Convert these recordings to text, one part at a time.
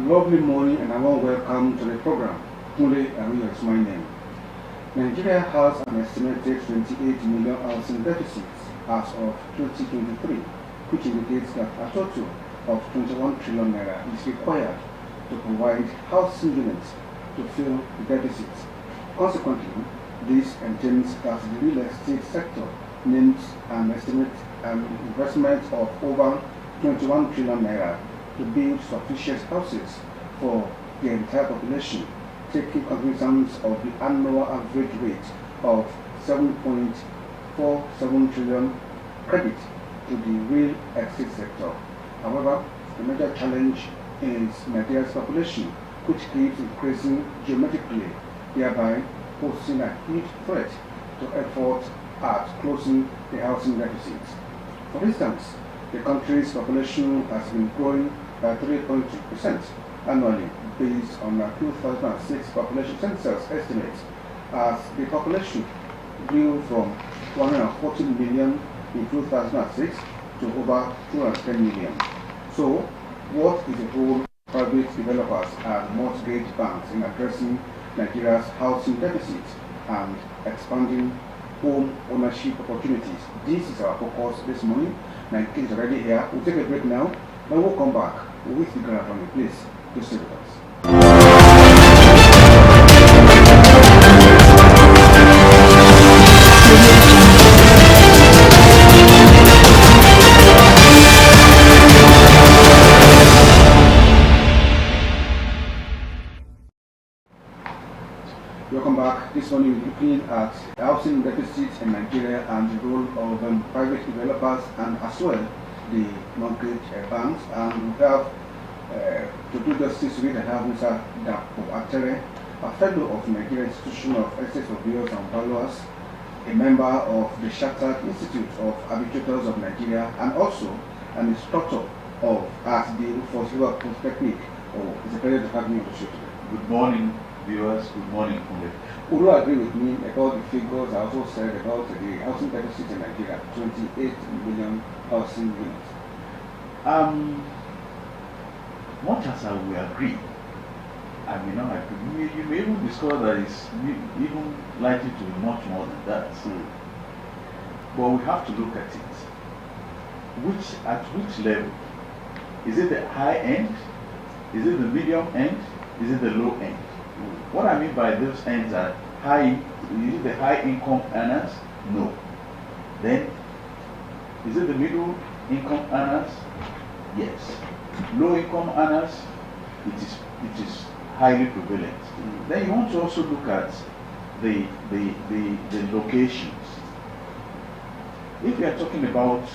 Lovely morning and a warm welcome to the program. Mule Ariyo is my name. Nigeria has an estimated 28 million housing deficits as of 2023, which indicates that a total of 21 trillion naira is required to provide housing units to fill the deficits. Consequently, this entails that the real estate sector needs an estimated investment of over 21 trillion naira to build sufficient houses for the entire population, taking cognizance of the annual average rate of 7.47 trillion credit to the real estate sector. However, the major challenge is Nigeria's population, which keeps increasing geometrically, thereby posing a huge threat to efforts at closing the housing deficits. For instance, the country's population has been growing by 3.2% annually based on a 2006 population census estimates, as the population grew from 114 million in 2006 to over 210 million. So, what is the role of private developers and mortgage banks in addressing Nigeria's housing deficits and expanding home ownership opportunities? This is our focus this morning. My kid is already here. We'll take a break now, and we'll come back with the graph on the place to stay with us. Welcome back. This morning we're looking at housing deficits in Nigeria and the role of private developers and as well the mortgage banks. And we have to do justice with I have Mr. Dapo Atere, a fellow of Nigeria Institution of Estate Surveyors and Valuers, a member of the Chartered Institute of Arbitrators of Nigeria, and also an instructor at the Osrc Polytechnic. It's a pleasure to have me on the show today. Good morning, viewers. Good morning, Kunle. Would you agree with me about the figures I also said about the housing deficit in Nigeria, 28 million housing units? Much as I will agree, I may not agree. You may even discover that it's even likely to be much more than that. But we have to look at it. At which level? Is it the high end? Is it the medium end? Is it the low end? What I mean by those ends are is it the high income earners? No. Then, is it the middle income earners? Yes. Low income earners, it is highly prevalent. Then you want to also look at the locations. If you are talking about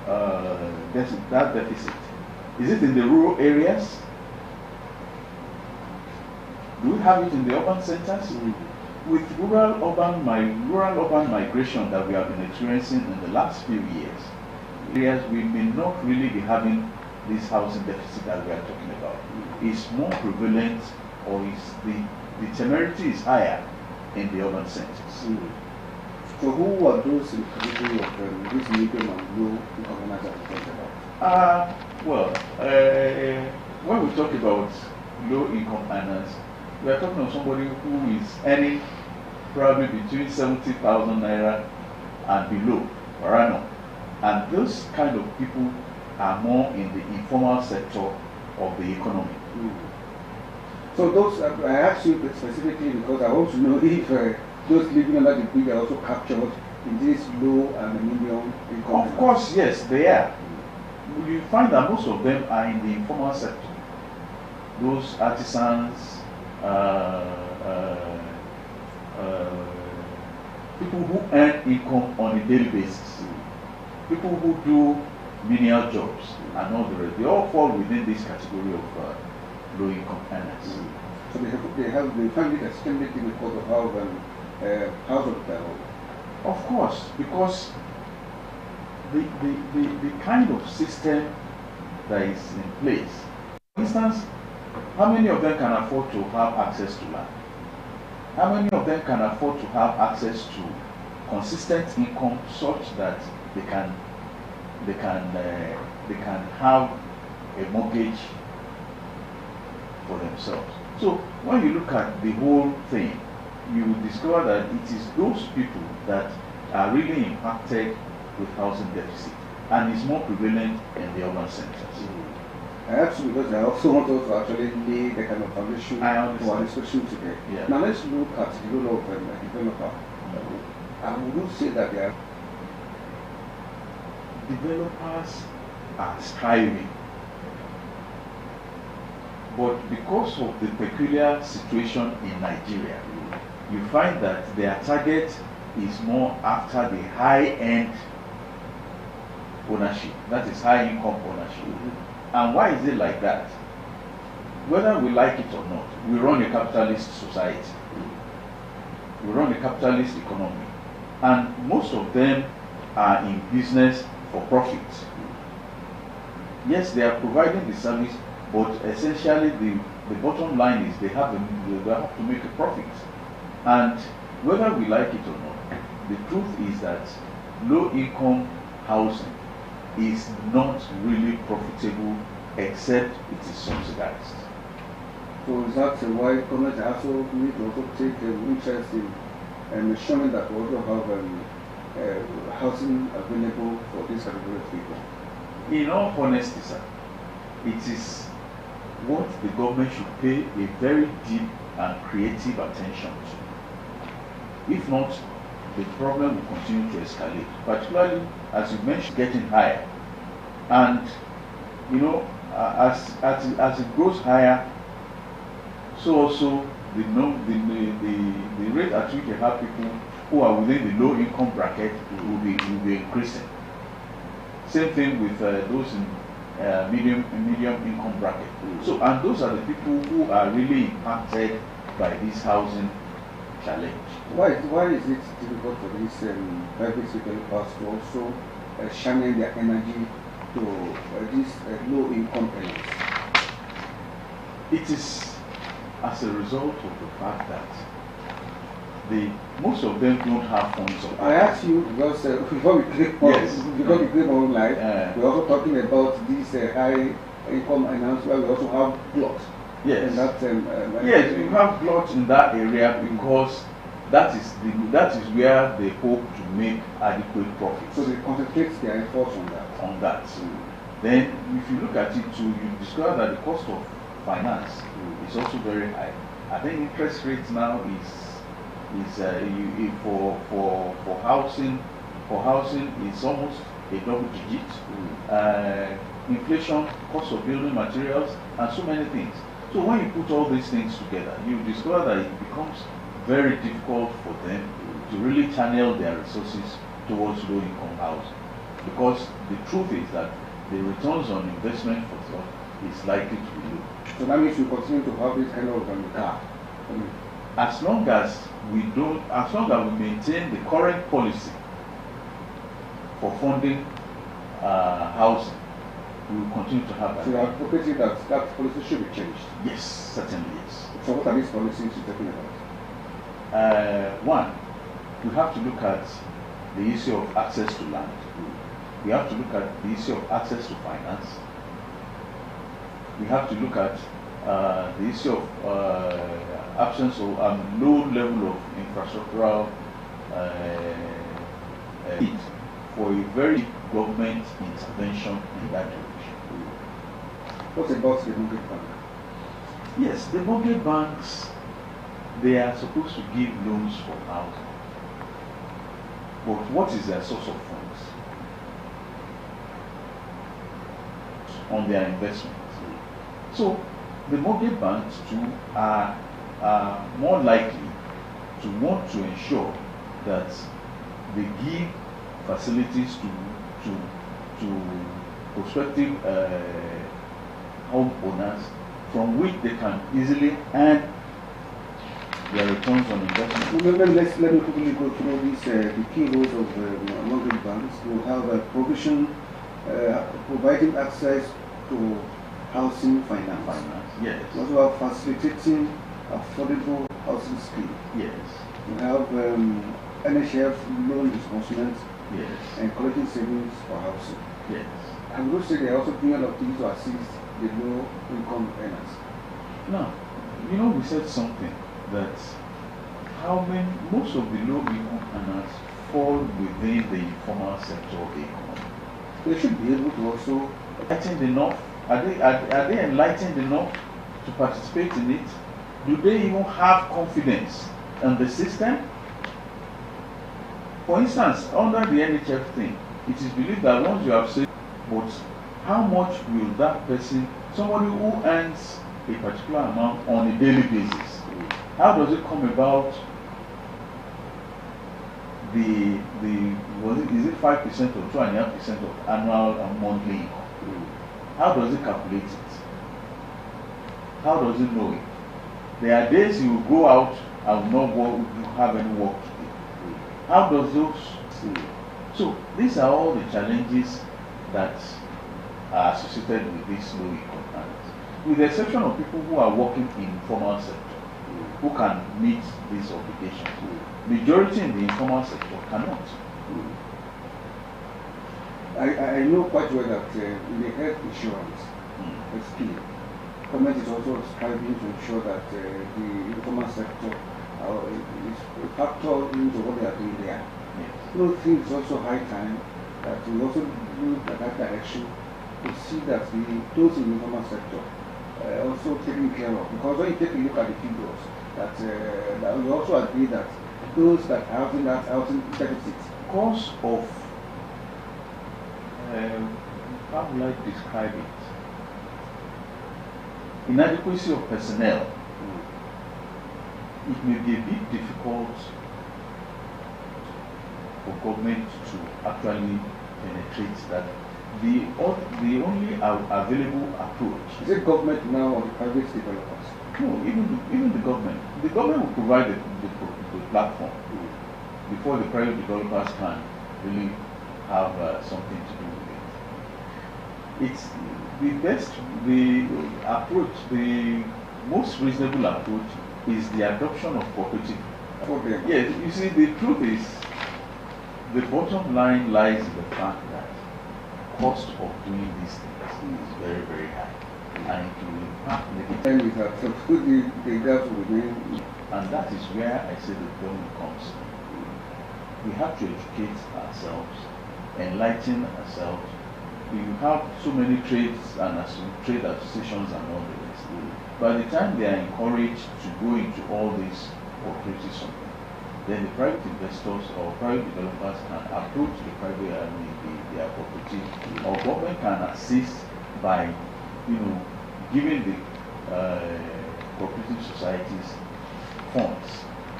that deficit, is it in the rural areas? Do we have it in the urban centers? With rural-urban migration that we have been experiencing in the last few years, we may not really be having this housing deficit that we are talking about. It's more prevalent, or the temerity is higher in the urban centers. So who are those in the category of this medium and low income earners that we talked about? When we talk about low income earners, we are talking of somebody who is earning probably between 70,000 naira and below per annum. And those kind of people are more in the informal sector of the economy. So those, I asked you specifically because I want to know if those living under the bridge are also captured in this low and medium income. Of course, yes, they are. You find that most of them are in the informal sector. Those artisans, people who earn income on a daily basis, people who do menial jobs and all the rest, they all fall within this category of low income earners. So they find it extremely difficult to have household their own. Of course, because the kind of system that is in place. For instance, how many of them can afford to have access to land? How many of them can afford to have access to consistent income such that they can have a mortgage for themselves. So when you look at the whole thing, you will discover that it is those people that are really impacted with housing deficit, and it's more prevalent in the urban centers. I ask you because I also want us to actually lay the kind of foundation for our discussion today. Yeah. Now let's look at the role of a developer. I would say that they are developers are striving, but because of the peculiar situation in Nigeria, you find that their target is more after the high-end ownership, that is high-income ownership. And why is it like that? Whether we like it or not, we run a capitalist society. We run a capitalist economy. And most of them are in business for profit. Yes, they are providing the service, but essentially the bottom line is they have to make a profit. And whether we like it or not, the truth is that low-income housing is not really profitable except it is subsidized. So is that why government also need to also take interest in ensuring that we also have housing available for this category of people? In all honesty, sir, it is what the government should pay a very deep and creative attention to. If not, the problem will continue to escalate, particularly as you mentioned, getting higher. And you know, as it goes higher, so also the rate at which you have people who are within the low income bracket will be increasing. Same thing with those in medium income bracket. So, and those are the people who are really impacted by this housing challenge. Why is it difficult for these private developers to also channel their energy to these low-income earners? It is as a result of the fact that most of them don't have funds. I asked you because before we click online, we're also talking about these high-income earners where we also have plots. Yes. And that, yes, you have plots in that area because that is where they hope to make adequate profits. So they concentrate their efforts on that. Then, if you look at it too, you discover that the cost of finance is also very high. I think interest rates now is for housing is almost a double digit. Inflation, cost of building materials, and so many things. So when you put all these things together, you discover that it becomes very difficult for them to really channel their resources towards low-income housing, because the truth is that the returns on investment for stuff is likely to be low. So that means we continue to have this kind of gap. As long as we maintain the current policy for funding housing, we will continue to have that. So you are advocating that that policy should be changed? Yes, certainly yes. So what are these policies you're talking about? One, we have to look at the issue of access to land. We have to look at the issue of access to finance. We have to look at the issue of absence of low level of infrastructural need for a very government intervention in that direction. What about the mortgage bank? Yes, the mortgage banks, they are supposed to give loans for housing. But what is their source of funds on their investments? So the mortgage banks too are more likely to want to ensure that they give facilities to prospective homeowners from which they can easily earn their returns on investment. Let me quickly go through these the key roles of mortgage banks. We have provision, providing access to housing finance. Yes. We also have facilitating affordable housing scheme. Yes. We have NHF loan disbursement. Yes. And collecting savings for housing. Yes. I would say they are also doing a lot of things to assist the low income earners. Now, we said something that most of the low-income earners fall within the informal sector of the economy. They should be able to also enlightened enough. Are they enlightened enough to participate in it? Do they even have confidence in the system? For instance, under the NHF thing, it is believed that once you have saved, but how much will that person, somebody who earns a particular amount on a daily basis, how does it come about? Is it 5% or 2.5% of annual and monthly income? How does it calculate it? How does it know it? There are days you will go out and will not have any work to do. How does those see? So these are all the challenges that are associated with this low income earners, with the exception of people who are working in informal sector, who can meet these obligations. Majority in the informal sector cannot. I know quite well that in the health insurance scheme, government is also striving to ensure that the informal sector is factored into what they are doing there. Yes. I think it's also high time that we also move in that direction to see that those in the informal sector are also taken care of. Because when you take a look at the figures, that we also agree that those that are having that housing deficit, because of how would I describe it? Inadequacy of personnel. It may be a bit difficult for government to actually penetrate that. The only available approach. Is it government now or the private developers? No, even the government. The government will provide the platform before the private developers can really have something to do with it. It's the best, the approach, the most reasonable approach is the adoption of cooperative. Yes, you see, the truth is, the bottom line lies in the fact that cost of doing these things is very, very high, and it will impact negatively. And that is where I say the problem comes. We have to educate ourselves, enlighten ourselves. We have so many trades and trade associations and all the rest. By the time they are encouraged to go into all these cooperative something, then the private investors or private developers can approach the private, their cooperative, or government can assist by, giving the cooperative societies funds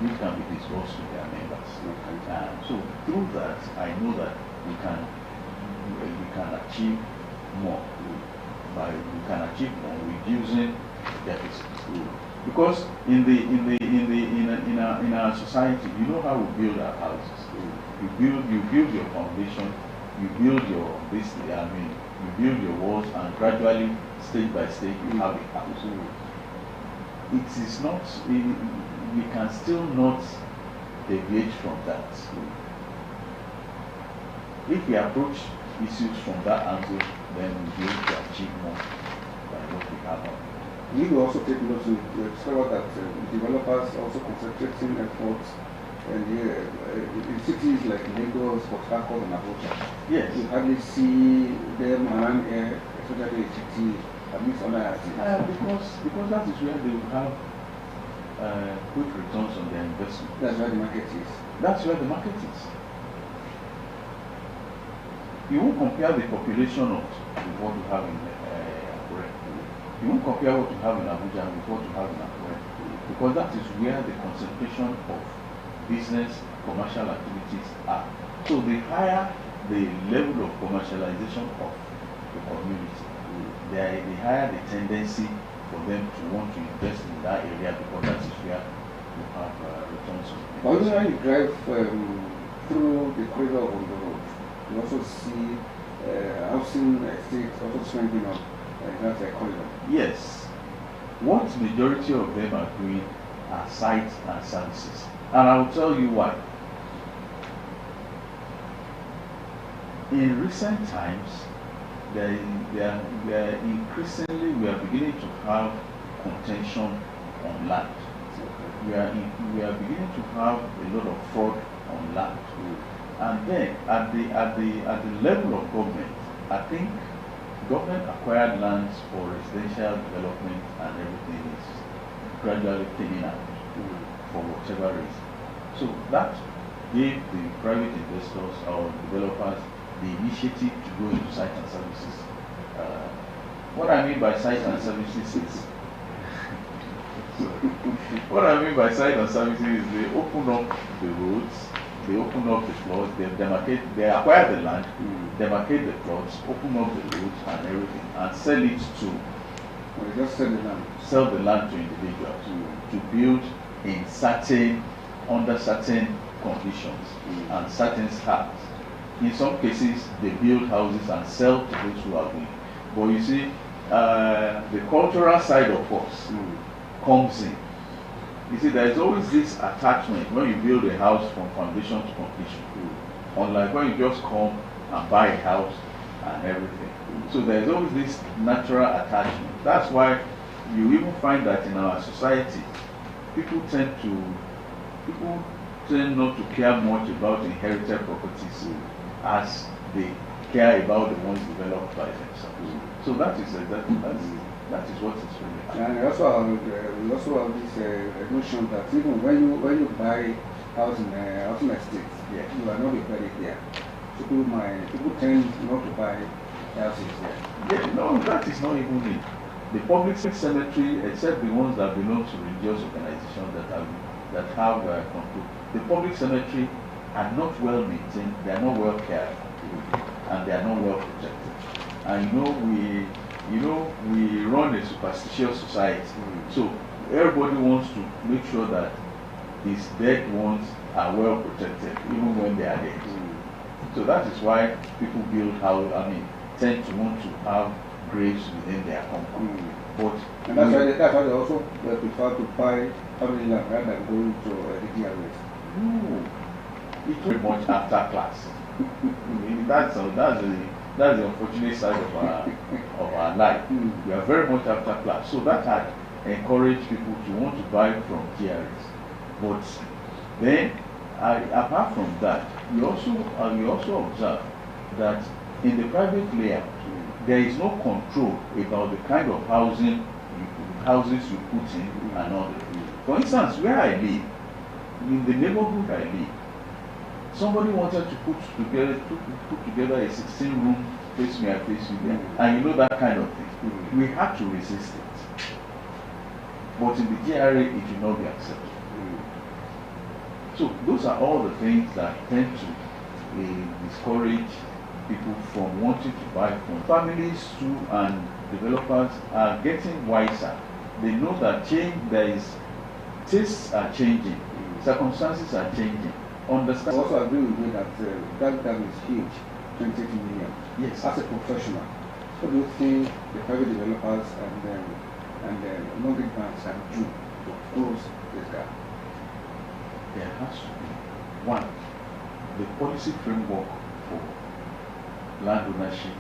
which can be disbursed to their members. So through that, I know that we can achieve more. We can achieve more reducing deficits. Because in our society, you know how we build our houses. You build your foundation, you build your you build your walls, and gradually, stage by stage, you have a house. It is not. We can still not deviate from that. If we approach issues from that angle, then we'll be able to achieve more by what we have. We need to also take note to discover that developers also concentrating efforts in cities like Lagos, Port Harcourt, and Abuja. Yes. You hardly see them around here, especially in city, at least on our because that is where they will have quick returns on their investment. That's where the market is. That's where the market is. You won't compare the population of what you have in Akure. You won't compare what you have in Abuja with what you have in Akure, because that is where the concentration of business, commercial activities are. So the higher the level of commercialization of the community, the higher the tendency for them to want to invest in that area, because that is where you have returns on investment. Also, when you drive through the corridor on the road, you also see housing estates also strengthening up that corridor. Yes. What majority of them are doing are sites and services. And I will tell you why. In recent times, we are beginning to have contention on land. We are beginning to have a lot of fraud on land. And then at the level of government, I think government acquired lands for residential development and everything is gradually thinning out for whatever reason. So that gave the private investors or developers the initiative to go into site and services. What I mean by site and services is what I mean by site and services is they open up the roads, they open up the plots, they acquire the land, demarcate the plots, open up the roads and everything, and sell it to. Well, they just sell the land. Sell the land to individuals to build in under certain conditions and certain standards. In some cases, they build houses and sell to those who are doing. But you see, the cultural side of us comes in. You see, there is always this attachment when you build a house from foundation to completion. Unlike when you just come and buy a house and everything. So there is always this natural attachment. That's why you even find that in our society, people tend not to care much about inherited properties as they care about the ones developed by themselves. So that is what it's really. And we also have this notion that even when you buy housing estates, you are not buried there. People tend not to buy houses there. Yeah, no, that is not even it. The public cemetery, except the ones that belong to religious organizations that have control, the public cemetery are not well maintained, they are not well cared for, and they are not well protected. And we run a superstitious society, so everybody wants to make sure that these dead ones are well protected, even when they are dead. So that is why people tend to want to have graves within their compound. And that's why they also prefer to buy family land rather than going to the DRS. No, it's very much after class. That's the unfortunate side of our life. We are very much after class. So that had encouraged people to want to buy from DRS. But then, apart from that, you also observe that in the private layout, there is no control about the kind of houses you put in and all that. For instance, where I live, in the neighborhood I live, somebody wanted to put together a 16-room face me, and that kind of thing. We had to resist it. But in the GRA, it will not be accepted. So those are all the things that tend to discourage people from wanting to buy from. Families too and developers are getting wiser. They know that tastes are changing, circumstances are changing. Understand. I also agree with you that that is huge, 28 million. Yes. As a professional, what do you think the private developers and mortgage banks can do to close this gap? There has to be one, the policy framework for land ownership,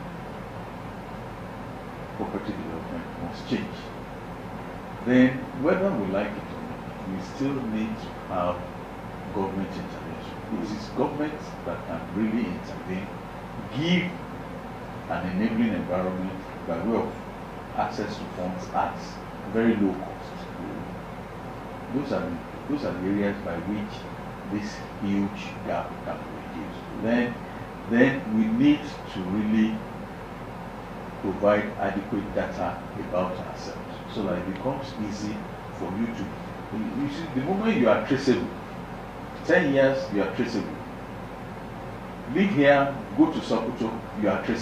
property development must change. Then, whether we like it or not, we still need to have government intervention. It is government that can really intervene, give an enabling environment by way of access to funds at very low cost. Those are the areas by which this huge gap can be reduced. Then we need to really provide adequate data about ourselves so that it becomes easy for you to. You see, the moment you are traceable, 10 years you are traceable. Live here, go to Sokoto, you are traceable.